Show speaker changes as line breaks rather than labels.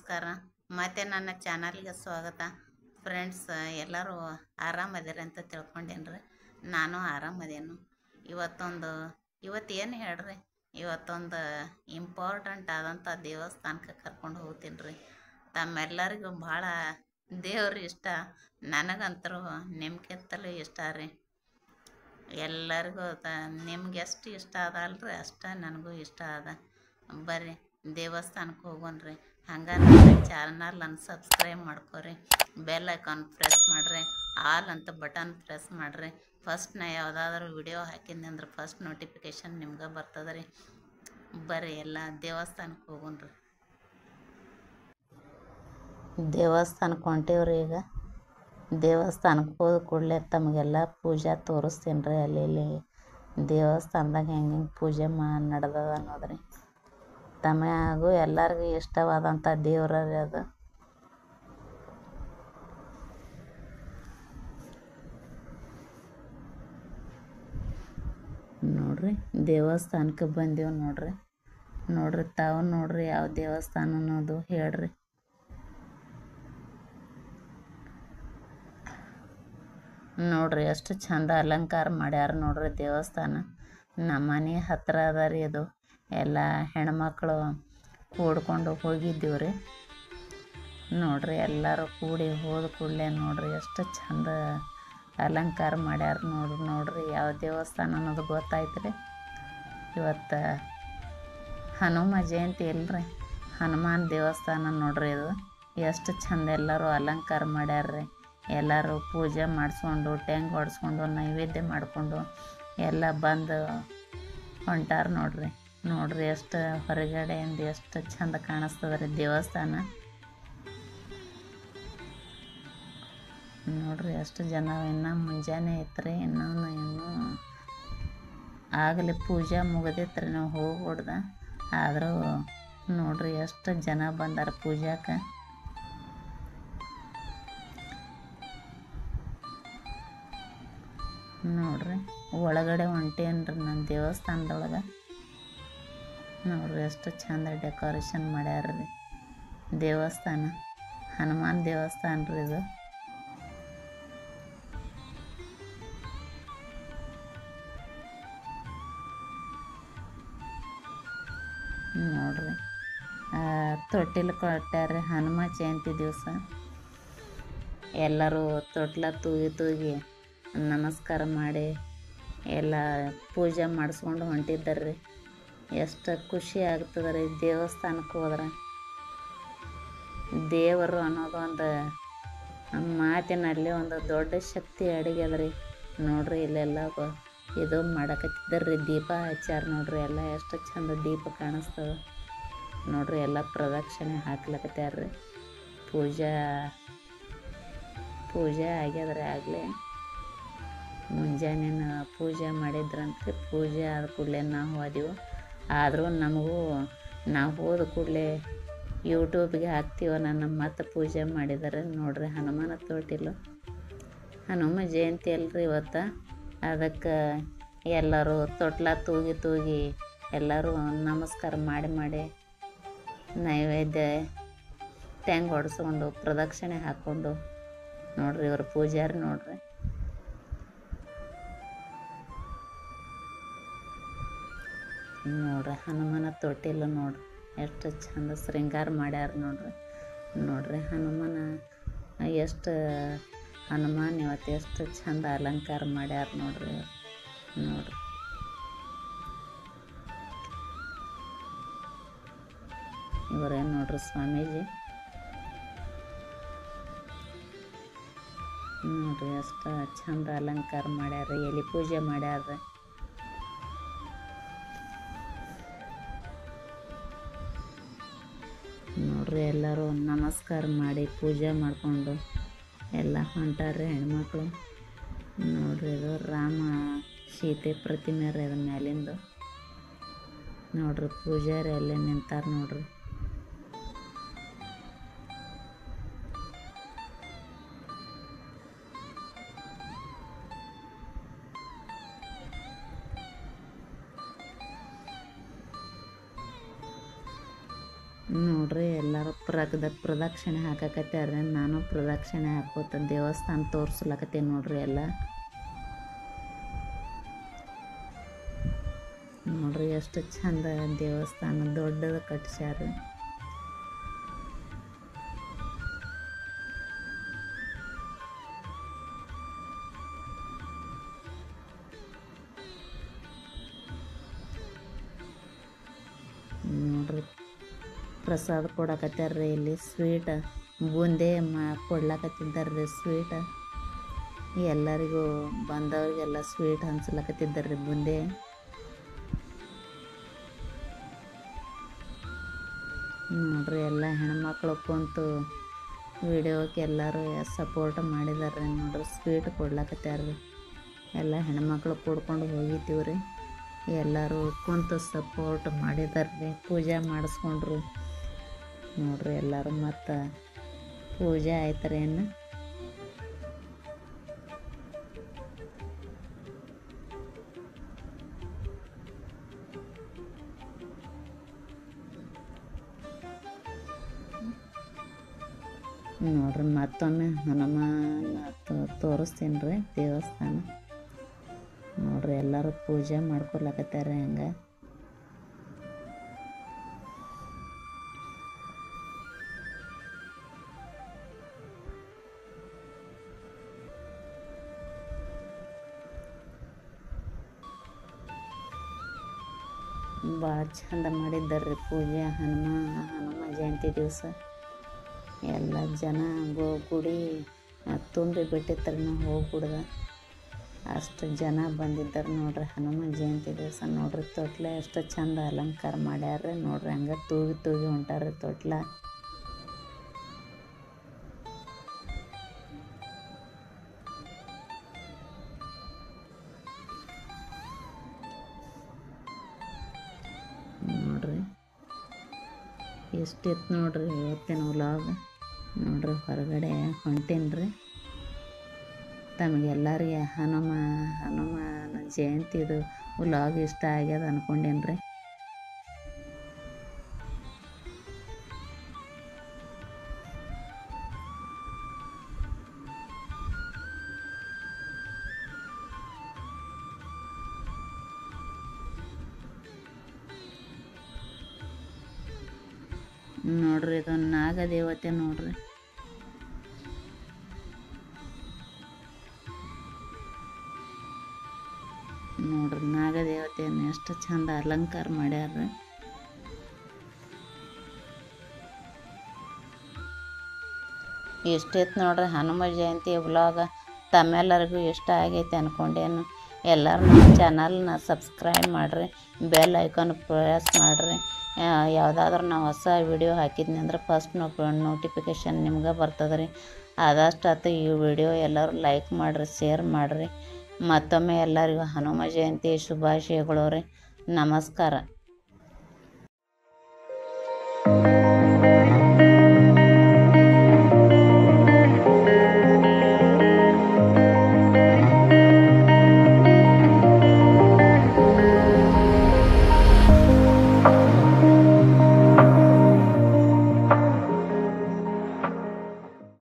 ನಮಸ್ಕಾರ. ಮತ್ತೆ ನನ್ನ ಚಾನಲ್ಗೆ ಸ್ವಾಗತ. ಫ್ರೆಂಡ್ಸ್, ಎಲ್ಲರೂ ಆರಾಮದಿರಿ ಅಂತ ತಿಳ್ಕೊಂಡೇನ್ರಿ. ನಾನು ಆರಾಮದೇನು. ಇವತ್ತು ಏನು ಹೇಳ್ರಿ, ಇವತ್ತೊಂದು ಇಂಪಾರ್ಟೆಂಟ್ ಆದಂಥ ದೇವಸ್ಥಾನಕ್ಕೆ ಕರ್ಕೊಂಡು ಹೋಗ್ತೀನಿ ರೀ. ತಮ್ಮೆಲ್ಲರಿಗೂ ಭಾಳ ದೇವ್ರು ಇಷ್ಟ, ನನಗಂತರೂ ನಿಮ್ಗಿಂತಲೂ ಇಷ್ಟ ರೀ. ಎಲ್ಲರಿಗೂ ನಿಮ್ಗೆ ಎಷ್ಟು ಇಷ್ಟ ಅದಲ್ರಿ ಅಷ್ಟ ನನಗೂ ಇಷ್ಟ ಅದ. ಬರ್ರಿ ದೇವಸ್ಥಾನಕ್ಕೆ ಹೋಗೋಣ್ರಿ. ಹಂಗೆ ನನ್ನ ಚಾನಲನ್ನು ಸಬ್ಸ್ಕ್ರೈಬ್ ಮಾಡ್ಕೊರಿ, ಬೆಲ್ ಐಕಾನ್ ಪ್ರೆಸ್ ಮಾಡಿರಿ, ಆಲ್ ಅಂತ ಬಟನ್ ಪ್ರೆಸ್ ಮಾಡಿರಿ. ಫಸ್ಟ್ ನಾ ಯಾವುದಾದ್ರೂ ವಿಡಿಯೋ ಹಾಕಿದ್ನಿ ಅಂದ್ರೆ ಫಸ್ಟ್ ನೋಟಿಫಿಕೇಷನ್ ನಿಮ್ಗೆ ಬರ್ತದೆ ರೀ. ಬರ್ರಿ ಎಲ್ಲ ದೇವಸ್ಥಾನಕ್ಕೆ ಹೋಗೋಣ್ರಿ. ದೇವಸ್ಥಾನಕ್ಕೆ ಹೊಂಟೀವ್ರಿ. ಈಗ ದೇವಸ್ಥಾನಕ್ಕೆ ಹೋದ ಕೂಡಲೇ ತಮಗೆಲ್ಲ ಪೂಜೆ ತೋರಿಸ್ತೀನಿ ರೀ. ಅಲ್ಲಿ ದೇವಸ್ಥಾನದಾಗ ಹೆಂಗೆ ಪೂಜೆ ನಡೆದದ ಅನ್ನೋದ್ರಿ. ತಮಗೂ ಎಲ್ಲರಿಗೂ ಇಷ್ಟವಾದಂಥ ದೇವ್ರ ರೀ ಅದು. ನೋಡ್ರಿ ದೇವಸ್ಥಾನಕ್ಕೆ ಬಂದೀವಿ. ನೋಡ್ರಿ ತಾವು ನೋಡ್ರಿ ಯಾವ ದೇವಸ್ಥಾನ ಅನ್ನೋದು ಹೇಳ್ರಿ. ನೋಡ್ರಿ ಎಷ್ಟು ಚಂದ ಅಲಂಕಾರ ಮಾಡ್ಯಾರ ನೋಡ್ರಿ ದೇವಸ್ಥಾನ. ನಮ್ಮ ಮನೆ ಹತ್ರ ಅದ ರೀ ಇದು. ಎಲ್ಲ ಹೆಣ್ಮಕ್ಳು ಕೂಡ್ಕೊಂಡು ಹೋಗಿದ್ದೀವ್ರಿ. ನೋಡ್ರಿ ಎಲ್ಲರೂ ಕೂಡಿ ಹೋದ ಕೂಡಲೇ ನೋಡ್ರಿ ಎಷ್ಟು ಚಂದ ಅಲಂಕಾರ ಮಾಡ್ಯಾರ. ನೋಡ್ರಿ ಯಾವ ದೇವಸ್ಥಾನ ಅನ್ನೋದು ಗೊತ್ತಾಯ್ತು ರೀ. ಇವತ್ತು ಹನುಮ ಜಯಂತಿ ಇಲ್ರಿ, ಹನುಮಾನ್ ದೇವಸ್ಥಾನ ನೋಡ್ರಿ ಇದು. ಎಷ್ಟು ಚಂದ ಎಲ್ಲರೂ ಅಲಂಕಾರ ಮಾಡ್ಯಾರ್ರಿ. ಎಲ್ಲರೂ ಪೂಜೆ ಮಾಡಿಸ್ಕೊಂಡು ಟೆಂಗ್ ಹೊಡ್ಸ್ಕೊಂಡು ನೈವೇದ್ಯ ಮಾಡಿಕೊಂಡು ಎಲ್ಲ ಬಂದು ಹೊಂಟಾರ ನೋಡ್ರಿ ಎಷ್ಟು ಹೊರಗಡೆಯಿಂದ ಎಷ್ಟು ಚಂದ ಕಾಣಿಸ್ತದ ರೀ ದೇವಸ್ಥಾನ. ನೋಡ್ರಿ ಎಷ್ಟು ಜನ. ಇನ್ನೂ ಮುಂಜಾನೆ ಐತ್ರಿ, ಇನ್ನೂ ಆಗಲೇ ಪೂಜೆ ಮುಗಿದೈತ್ರಿ. ನಾವು ಹೋಗ್ಬಿಡ್ದ ಆದರೂ ನೋಡ್ರಿ ಎಷ್ಟು ಜನ ಬಂದಾರ ಪೂಜಾಕ್ಕೆ. ನೋಡ್ರಿ ಒಳಗಡೆ ಹೊಂಟೇನ್ರಿ ನನ್ನ ದೇವಸ್ಥಾನದೊಳಗೆ. ನೋಡ್ರಿ ಎಷ್ಟು ಚಂದ ಡೆಕೋರೇಷನ್ ಮಾಡ್ಯಾರ್ರಿ ದೇವಸ್ಥಾನ. ಹನುಮಾನ್ ದೇವಸ್ಥಾನ ರೀ ಇದು. ನೋಡ್ರಿ ತೊಟ್ಟಿಲು ಕೊಟ್ಟಾರ್ರಿ ಹನುಮ ಜಯಂತಿ ದಿವಸ. ಎಲ್ಲರೂ ತೊಟ್ಲ ತೂಗಿ ನಮಸ್ಕಾರ ಮಾಡಿ ಎಲ್ಲ ಪೂಜೆ ಮಾಡಿಸ್ಕೊಂಡು ಹೊಂಟಿದ್ದಾರ್ರಿ. ಎಷ್ಟು ಖುಷಿ ಆಗ್ತದೆ ರೀ ದೇವಸ್ಥಾನಕ್ಕೆ ಹೋದ್ರೆ. ದೇವರು ಅನ್ನೋದು ಒಂದು ಮಾತಿನಲ್ಲಿ ಒಂದು ದೊಡ್ಡ ಶಕ್ತಿ ಅಡಗ್ಯದ್ರಿ. ನೋಡ್ರಿ ಇಲ್ಲೆಲ್ಲ ಇದು ಮಾಡಕತ್ತಿದ್ದಾರ್ರಿ, ದೀಪ ಹಚ್ಚಾರ ನೋಡ್ರಿ. ಎಲ್ಲ ಎಷ್ಟು ಚಂದ ದೀಪ ಕಾಣಿಸ್ತದೆ ನೋಡ್ರಿ. ಎಲ್ಲ ಪ್ರದಕ್ಷಿಣೆ ಹಾಕ್ಲಕತ್ಯಾರ್ರಿ. ಪೂಜೆ ಆಗ್ಯದ್ರಿ. ಆಗಲೇ ಮುಂಜಾನೆ ಪೂಜೆ ಮಾಡಿದ್ರಂತೆ. ಪೂಜೆ ಆದ ಕೂಡಲೇ ನಾವು ಹೋದೆವು. ಆದರೂ ನಾವು ಹೋದ ಕೂಡಲೇ ಯೂಟ್ಯೂಬ್ಗೆ ಹಾಕ್ತೀವ. ನನ್ನ ಮತ್ತೆ ಪೂಜೆ ಮಾಡಿದ್ದಾರೆ ನೋಡ್ರಿ. ಹನುಮಾನ ತೊಟ್ಟಿಲು ಹನುಮ ಜಯಂತಿ ಅಲ್ರಿ ಇವತ್ತು. ಅದಕ್ಕೆ ಎಲ್ಲರೂ ತೊಟ್ಲ ತೂಗಿ ಎಲ್ಲರೂ ನಮಸ್ಕಾರ ಮಾಡಿ ನೈವೇದ್ಯ ಟೆಂಗ್ ಹೊಡ್ಸ್ಕೊಂಡು ಪ್ರದಕ್ಷಿಣೆ ಹಾಕ್ಕೊಂಡು ನೋಡ್ರಿ ಇವ್ರ ಪೂಜಾರಿ ನೋಡ್ರಿ. ಹನುಮನ ತೊಟ್ಟಿಲು ನೋಡ್ರಿ ಎಷ್ಟು ಚಂದ ಶೃಂಗಾರ ಮಾಡ್ಯಾರ ನೋಡ್ರಿ. ಹನುಮಾನ್ ಇವತ್ತು ಎಷ್ಟು ಚಂದ ಅಲಂಕಾರ ಮಾಡ್ಯಾರ ನೋಡ್ರಿ. ಇವರೇ ನೋಡ್ರಿ ಸ್ವಾಮೀಜಿ. ನೋಡ್ರಿ ಎಷ್ಟು ಚಂದ ಅಲಂಕಾರ ಮಾಡ್ಯಾರ. ಎಲೆ ಪೂಜೆ ಮಾಡ್ಯಾರ. ನೋಡ್ರಿ ಎಲ್ಲರೂ ನಮಸ್ಕಾರ ಮಾಡಿ ಪೂಜೆ ಮಾಡಿಕೊಂಡು ಎಲ್ಲ ಹೊಂಟಾರ್ರಿ ಹೆಣ್ಮಕ್ಳು. ನೋಡ್ರಿ ಇದು ರಾಮ ಸೀತೆ ಪ್ರತಿಮೆ ರೀ ಅದು ಮ್ಯಾಲಿಂದು. ನೋಡ್ರಿ ಪೂಜಾರಿ ಅಲ್ಲೇ ನಿಂತಾರ ನೋಡ್ರಿ. ನೋಡ್ರಿ ಎಲ್ಲರೂ ಪ್ರದಕ್ಷಿಣೆ ಹಾಕಕತ್ಯಾರ. ನಾನು ಪ್ರದಕ್ಷಿಣೆ ಹಾಕೋತ ದೇವಸ್ಥಾನ ತೋರ್ಸ್ಲಕತ್ತೀನಿ ನೋಡ್ರಿ. ಎಲ್ಲ ನೋಡ್ರಿ ಎಷ್ಟು ಚಂದ ದೇವಸ್ಥಾನ ದೊಡ್ಡದು ಕಟ್ಸ್ಯಾರ. ನೋಡ್ರಿ ಪ್ರಸಾದ ಕೊಡಕತ್ಯಾರ್ರಿ. ಇಲ್ಲಿ ಸ್ವೀಟ್ ಬೂಂದಿ ಕೊಡ್ಲಕತ್ತಿದ್ದಾರ್ರಿ. ಸ್ವೀಟ್ ಎಲ್ಲರಿಗೂ ಬಂದವ್ರಿಗೆಲ್ಲ ಸ್ವೀಟ್ ಹಂಚ್ಲಕತ್ತಿದ್ದಾರ್ರಿ ಬೂಂದಿ. ನೋಡ್ರಿ ಎಲ್ಲ ಹೆಣ್ಮಕ್ಳು ಕುಂತು ವಿಡಿಯೋಕ್ಕೆ ಎಲ್ಲರೂ ಸಪೋರ್ಟ್ ಮಾಡಿದಾರ್ರಿ. ನೋಡ್ರಿ ಸ್ವೀಟ್ ಕೊಡ್ಲಕತ್ಯಾರ್ರಿ. ಎಲ್ಲ ಹೆಣ್ಮಕ್ಳು ಕೂಡ್ಕೊಂಡು ಹೋಗಿದ್ದೀವ್ರಿ. ಎಲ್ಲರೂ ಕುಂತು ಸಪೋರ್ಟ್ ಮಾಡಿದಾರ್ರಿ. ಪೂಜೆ ಮಾಡಿಸ್ಕೊಂಡ್ರು ನೋಡ್ರಿ ಎಲ್ಲರೂ. ಮತ್ತು ಪೂಜೆ ಆಯ್ತರಿ. ಏನು ನೋಡ್ರಿ ಮತ್ತೊಮ್ಮೆ ಹನುಮಾನ ತೋರಿಸ್ತೀನಿ ರೀ ದೇವಸ್ಥಾನ. ನೋಡ್ರಿ ಎಲ್ಲರೂ ಪೂಜೆ ಮಾಡ್ಕೊಳಕತ್ಯಾರ. ಹಂಗೆ ಭಾಳ ಚಂದ ಮಾಡಿದ್ದಾರ್ರಿ ಪೂಜೆ. ಹನುಮ ಜಯಂತಿ ದಿವಸ ಎಲ್ಲ ಜನ ಗುಡಿ ತುಂಬಿ ಬಿಟ್ಟಿರ್ತಾರೆ. ನಾವು ಹೋಗ್ಬಿಡ್ದ ಅಷ್ಟು ಜನ ಬಂದಿದ್ದಾರೆ ನೋಡ್ರಿ ಹನುಮ ಜಯಂತಿ ದಿವಸ. ನೋಡ್ರಿ ತೊಟ್ಲ ಎಷ್ಟು ಚಂದ ಅಲಂಕಾರ ಮಾಡ್ಯಾರ ನೋಡ್ರಿ. ಹಂಗೆ ತೂಗಿ ಹೊಂಟಾರ್ರಿ ತೊಟ್ಲ. ನೋಡ್ರಿ ಎಷ್ಟಿತ್ತು ನೋಡ್ರಿ ಇವತ್ತಿನ ವ್ಲಾಗ್. ನೋಡ್ರಿ ಹೊರಗಡೆ ಹೊಂಟೀನ್ರಿ. ತಮಗೆಲ್ಲರಿಗೆ ಹನುಮಾನ ಜಯಂತಿದು ವ್ಲಾಗ್ ಇಷ್ಟ ಆಗ್ಯದ ಅಂದ್ಕೊಂಡೇನ್ರಿ. ನೋಡ್ರಿ ಇದು ನಾಗದೇವತೆ ನೋಡ್ರಿ. ನೋಡ್ರಿ ನಾಗದೇವತೆಯನ್ನು ಎಷ್ಟು ಚಂದ ಅಲಂಕಾರ ಮಾಡ್ಯಾರ. ಇಷ್ಟಿತ್ತು ನೋಡ್ರಿ ಹನುಮ ಜಯಂತಿ ವ್ಲಾಗ. ತಮ್ಮೆಲ್ಲರಿಗೂ ಇಷ್ಟ ಆಗೈತೆ ಅಂದ್ಕೊಂಡೇನು. ಎಲ್ಲರೂ ನಮ್ಮ ಚಾನಲ್ನ ಸಬ್ಸ್ಕ್ರೈಬ್ ಮಾಡಿರಿ, ಬೆಲ್ ಐಕಾನ್ ಪ್ರೆಸ್ ಮಾಡಿರಿ. ಯಾವುದಾದ್ರೂ ನಾವು ಹೊಸ ವಿಡಿಯೋ ಹಾಕಿದ್ನಿ ಅಂದ್ರೆ ಫಸ್ಟ್ ನೋಟಿಫಿಕೇಷನ್ ನಿಮ್ಗೆ ಬರ್ತದೆ ರೀ. ಆದಷ್ಟು ಈ ವಿಡಿಯೋ ಎಲ್ಲರೂ ಲೈಕ್ ಮಾಡಿರಿ, ಶೇರ್ ಮಾಡಿರಿ. ಮತ್ತೊಮ್ಮೆ ಎಲ್ಲರಿಗೂ ಹನುಮ ಜಯಂತಿ ಶುಭಾಶಯಗಳು ರೀ. ನಮಸ್ಕಾರ.